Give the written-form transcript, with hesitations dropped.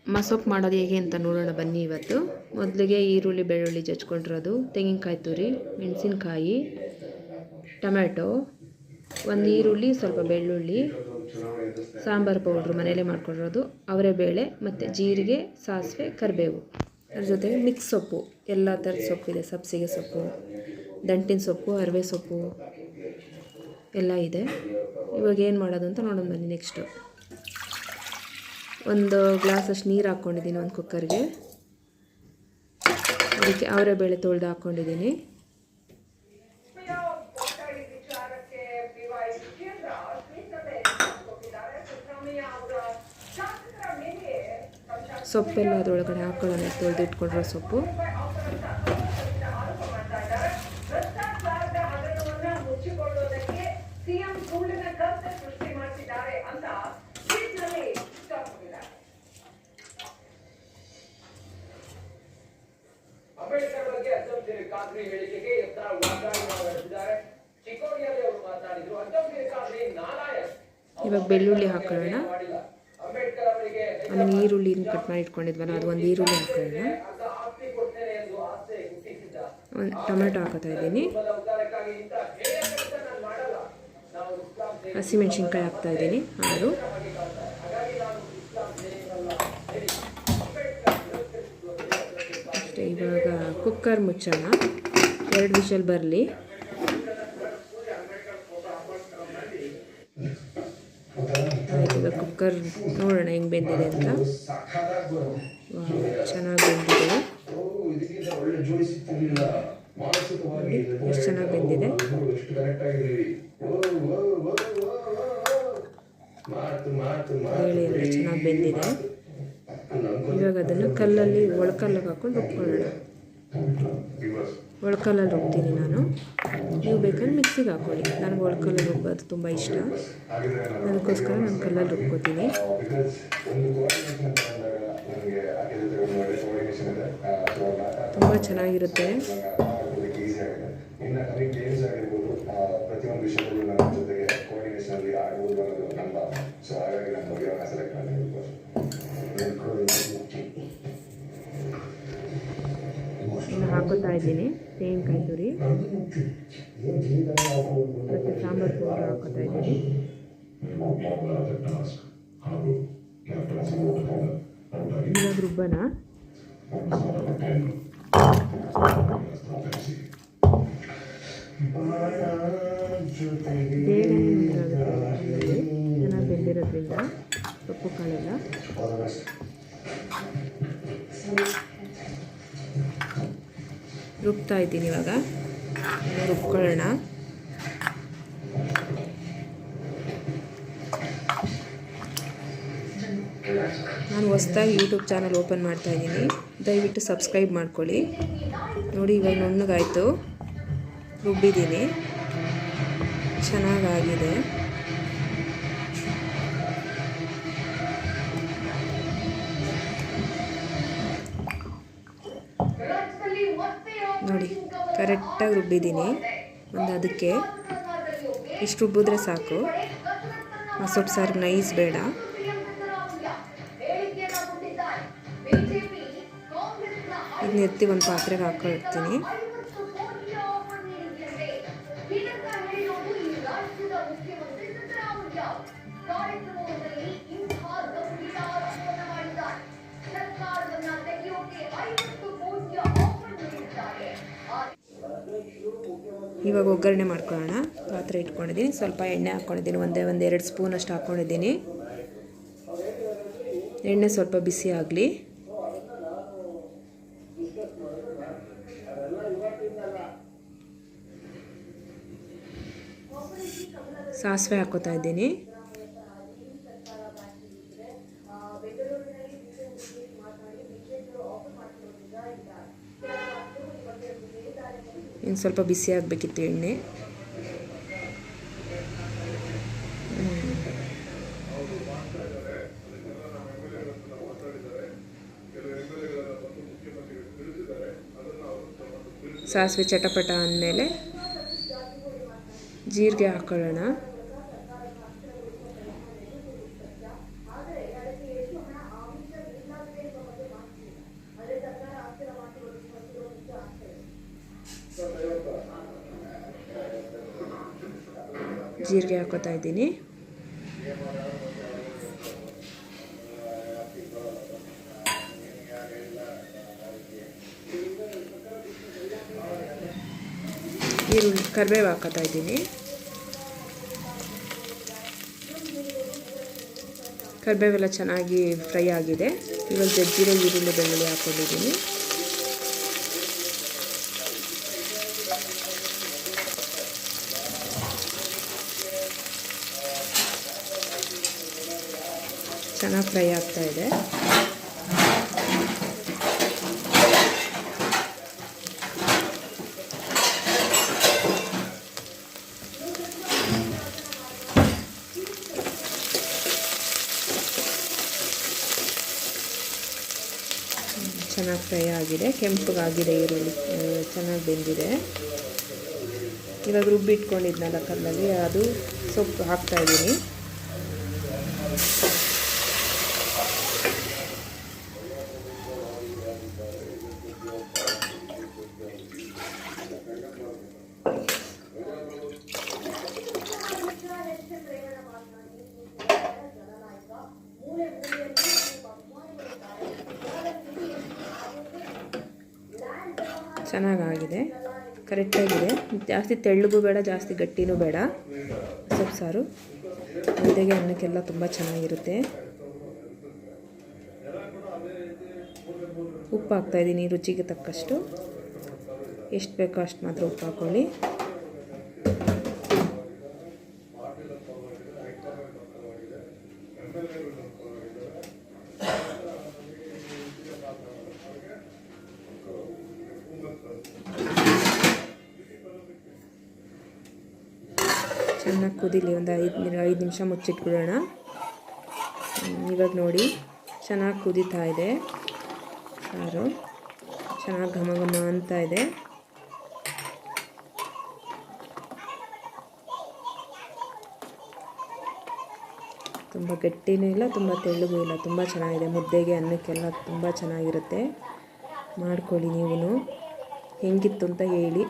ಮಸೊಪ್ಪು ಮಾಡೋದು ಹೇಗೆ ಅಂತ ನೋಡೋಣ ಬನ್ನಿ. ಇವತ್ತು ಮೊದಲಿಗೆ ಈರುಳ್ಳಿ ಬೆಳ್ಳುಳ್ಳಿ ಜಜ್ಕೊಂಡಿರೋದು, ತೆಂಗಿನಕಾಯಿ ತುರಿ, ಮೆಣಸಿನ್ಕಾಯಿ, ಟೊಮೆಟೊ, ಒಂದು ಈರುಳ್ಳಿ, ಸ್ವಲ್ಪ ಬೆಳ್ಳುಳ್ಳಿ, ಸಾಂಬಾರು ಪೌಡ್ರು ಮನೆಯಲ್ಲೇ ಮಾಡ್ಕೊಂಡಿರೋದು, ಅವರೆಬೇಳೆ ಮತ್ತು ಜೀರಿಗೆ, ಸಾಸಿವೆ, ಕರಿಬೇವು. ಅದ್ರ ಜೊತೆಗೆ ಮಿಕ್ಸ್ ಸೊಪ್ಪು, ಎಲ್ಲ ಥರದ ಸೊಪ್ಪಿದೆ. ಸಬ್ಸಿಗೆ ಸೊಪ್ಪು, ದಂಟಿನ ಸೊಪ್ಪು, ಅರಿವೆ ಸೊಪ್ಪು ಎಲ್ಲ ಇದೆ. ಇವಾಗ ಏನು ಮಾಡೋದು ಅಂತ ನೋಡೋಣ ಬನ್ನಿ. ನೆಕ್ಸ್ಟು ಒಂದು ಗ್ಲಾಸಷ್ಟು ನೀರು ಹಾಕ್ಕೊಂಡಿದ್ದೀನಿ ಒಂದು ಕುಕ್ಕರ್ಗೆ. ಅದಕ್ಕೆ ಅವರೆಬೇಳೆ ತೊಳೆದು ಹಾಕ್ಕೊಂಡಿದ್ದೀನಿ. ಸೊಪ್ಪೆಲ್ಲ ಅದರೊಳಗಡೆ ಹಾಕೊಳ್ಳೋಣ, ತೊಳೆದು ಇಟ್ಕೊಂಡಿರೋ ಸೊಪ್ಪು. ಇವಾಗ ಬೆಳ್ಳುಳ್ಳಿ ಹಾಕೊಳ್ಳೋಣ. ಆಮೇಲೆ ಈರುಳ್ಳಿ ಕಟ್ ಮಾಡಿ ಇಟ್ಕೊಂಡಿದ್ವಲ್ಲ ಅದು ಒಂದು ಈರುಳ್ಳಿ ಹಾಕೊಳ್ಳೋಣ. ಒಂದು ಟೊಮೆಟೊ ಹಾಕೋತಾ ಇದ್ದೀನಿ. ಹಸಿಮೆಣ್ಸಿನ್ಕಾಯಿ ಹಾಕ್ತಾ ಇದ್ದೀನಿ 6. ಅಷ್ಟೇ. ಇವಾಗ ಕುಕ್ಕರ್ ಮುಚ್ಚೋಣ, 2 ವಿಷಲ್ ಬರಲಿ. ಈಗ ಕುಕ್ಕರ್ ನೋಡೋಣ ಹೆಂಗೆ ಬೆಂದಿದೆ ಅಂತ. ಚೆನ್ನಾಗಿ ಬೆಂದಿದೆ, ಎಷ್ಟು ಚೆನ್ನಾಗಿ ಬೆಂದಿದೆ. ಬೇಳೆ ಎಲ್ಲ ಚೆನ್ನಾಗಿ ಬೆಂದಿದೆ. ಇವಾಗ ಅದನ್ನು ಕಲ್ಲಲ್ಲಿ ಒಳಕಲ್ಲಿಗೆ ಹಾಕ್ಕೊಂಡು ರುಬ್ಕೊಳ್ಳೋಣ. ಒಳಕಲ್ಲಲ್ಲಿ ರುಬ್ತೀನಿ ನಾನು, ನೀವು ಬೇಕಾದ್ರೆ ಮಿಕ್ಸಿಗೆ ಹಾಕ್ಕೊಳ್ಳಿ. ನನಗೆ ಒಳಕಲ್ಲಲ್ಲಿ ರುಬ್ಬೋದು ತುಂಬ ಇಷ್ಟ, ಅದಕ್ಕೋಸ್ಕರ ನಾನು ಕಲ್ಲಲ್ಲಿ ರುಬ್ಕೋತೀನಿ. ತುಂಬ ಚೆನ್ನಾಗಿರುತ್ತೆ. ಇನ್ನು ಹಾಕೋತಾ ಇದ್ದೀನಿ ತೆಂಗಿನಕಾಯಿ ತುರಿ ಮತ್ತು ಸಾಂಬಾರು ಪೌಡರ್ ಹಾಕೋತಾ ಇದ್ದೀನಿ. ಇವಾಗ ರುಬ್ಬನ ಬೇಗನೆ ನೀರಾಗುತ್ತೆ, ಚೆನ್ನಾಗಿ ಬೆಂದಿರೋದ್ರಿಂದ ಸೊಪ್ಪು ಕಾಳೆಲ್ಲ. ರುಬ್ತಾ ಇದ್ದೀನಿ. ಇವಾಗ ರುಬ್ಕೊಳ್ಳೋಣ. ನಾನು ಹೊಸದಾಗಿ ಯೂಟ್ಯೂಬ್ ಚಾನಲ್ ಓಪನ್ ಮಾಡ್ತಾ ಇದ್ದೀನಿ, ದಯವಿಟ್ಟು ಸಬ್ಸ್ಕ್ರೈಬ್ ಮಾಡ್ಕೊಳ್ಳಿ. ನೋಡಿ ಇವಾಗ ನುಣ್ಣಗಾಯಿತು, ರುಬ್ಬಿದ್ದೀನಿ, ಚೆನ್ನಾಗಾಗಿದೆ. ನೋಡಿ ಕರೆಕ್ಟಾಗಿ ರುಬ್ಬಿದ್ದೀನಿ. ಒಂದು ಅದಕ್ಕೆ ಇಷ್ಟು ರುಬ್ಬಿದ್ರೆ ಸಾಕು. ಸೊಪ್ಪು ಸಾರು ನೈಸ್ ಬೇಡ. ಇದನ್ನ ಎತ್ತಿ ಒಂದು ಪಾತ್ರೆಗೆ ಹಾಕೊಳ್ತೀನಿ. ಇವಾಗ ಒಗ್ಗರಣೆ ಮಾಡ್ಕೊಳ್ಳೋಣ. ಪಾತ್ರೆ ಇಟ್ಕೊಂಡಿದ್ದೀನಿ, ಸ್ವಲ್ಪ ಎಣ್ಣೆ ಹಾಕ್ಕೊಂಡಿದ್ದೀನಿ, ಒಂದು 2 ಸ್ಪೂನ್ ಅಷ್ಟು ಹಾಕ್ಕೊಂಡಿದ್ದೀನಿ. ಎಣ್ಣೆ ಸ್ವಲ್ಪ ಬಿಸಿ ಆಗಲಿ. ಸಾಸಿವೆ ಹಾಕೋತಾ ಇದ್ದೀನಿ. ಇನ್ನು ಸ್ವಲ್ಪ ಬಿಸಿ ಆಗಬೇಕಿತ್ತು ಎಣ್ಣೆ. ಸಾಸಿವೆ ಚಟಪಟ ಅಂದಮೇಲೆ ಜೀರಿಗೆ ಹಾಕೊಳ್ಳೋಣ. ಜೀರಿಗೆ ಹಾಕೋತಾ ಇದ್ದೀನಿ. ಈರುಳ್ಳಿ ಕರಿಬೇವು ಹಾಕೋತಾ ಇದ್ದೀನಿ. ಕರಿಬೇವೆಲ್ಲ ಚೆನ್ನಾಗಿ ಫ್ರೈ ಆಗಿದೆ. ಇವಾಗ ಜಜ್ಜಿರೋ ಈರುಳ್ಳಿ ಬೆಳ್ಳುಳ್ಳಿ ಹಾಕ್ಕೊಂಡಿದ್ದೀನಿ. ಚೆನ್ನಾಗಿ ಫ್ರೈ ಆಗ್ತಾ ಇದೆ. ಚೆನ್ನಾಗಿ ಫ್ರೈ ಆಗಿದೆ, ಕೆಂಪಗಾಗಿದೆ, ಈರುಳ್ಳಿ ಚೆನ್ನಾಗಿ ಬೆಂದಿದೆ. ಇವಾಗ ರುಬ್ಬಿಟ್ಕೊಂಡಿದ್ನಲ್ಲ ಕಲ್ಲಲ್ಲಿ, ಅದು ಸೊಪ್ಪು ಹಾಕ್ತಾಯಿದ್ದೀನಿ. ಚೆನ್ನಾಗಾಗಿದೆ, ಕರೆಕ್ಟಾಗಿದೆ. ಜಾಸ್ತಿ ತೆಳ್ಳಗೂ ಬೇಡ, ಜಾಸ್ತಿ ಗಟ್ಟಿನೂ ಬೇಡ. ಸೊಪ್ಪು ಸಾರು ಮುದ್ದೆಗೆ ಅನ್ನಕ್ಕೆಲ್ಲ ತುಂಬ ಚೆನ್ನಾಗಿರುತ್ತೆ. ಉಪ್ಪು ಹಾಕ್ತಾಯಿದ್ದೀನಿ ರುಚಿಗೆ ತಕ್ಕಷ್ಟು. ಎಷ್ಟು ಬೇಕೋ ಅಷ್ಟು ಮಾತ್ರ ಉಪ್ಪು ಹಾಕ್ಕೊಳ್ಳಿ. ಚೆನ್ನಾಗಿ ಕುದೀಲಿ, ಒಂದು 5 ನಿಮಿಷ ಮುಚ್ಚಿಟ್ಬಿಡೋಣ. ಇವಾಗ ನೋಡಿ ಚೆನ್ನಾಗಿ ಕುದೀತಾ ಇದೆ ಸಾರು, ಚೆನ್ನಾಗಿ ಘಮ ಘಮ ಅಂತ ಇದೆ. ತುಂಬ ಗಟ್ಟಿನೂ ಇಲ್ಲ, ತುಂಬ ತೆಳ್ಳಗೂ ಇಲ್ಲ, ತುಂಬ ಚೆನ್ನಾಗಿದೆ. ಮುದ್ದೆಗೆ ಅನ್ನಕ್ಕೆಲ್ಲ ತುಂಬ ಚೆನ್ನಾಗಿರುತ್ತೆ. ಮಾಡ್ಕೊಳ್ಳಿ ನೀವು. ಹೆಂಗಿತ್ತು ಅಂತ ಹೇಳಿ.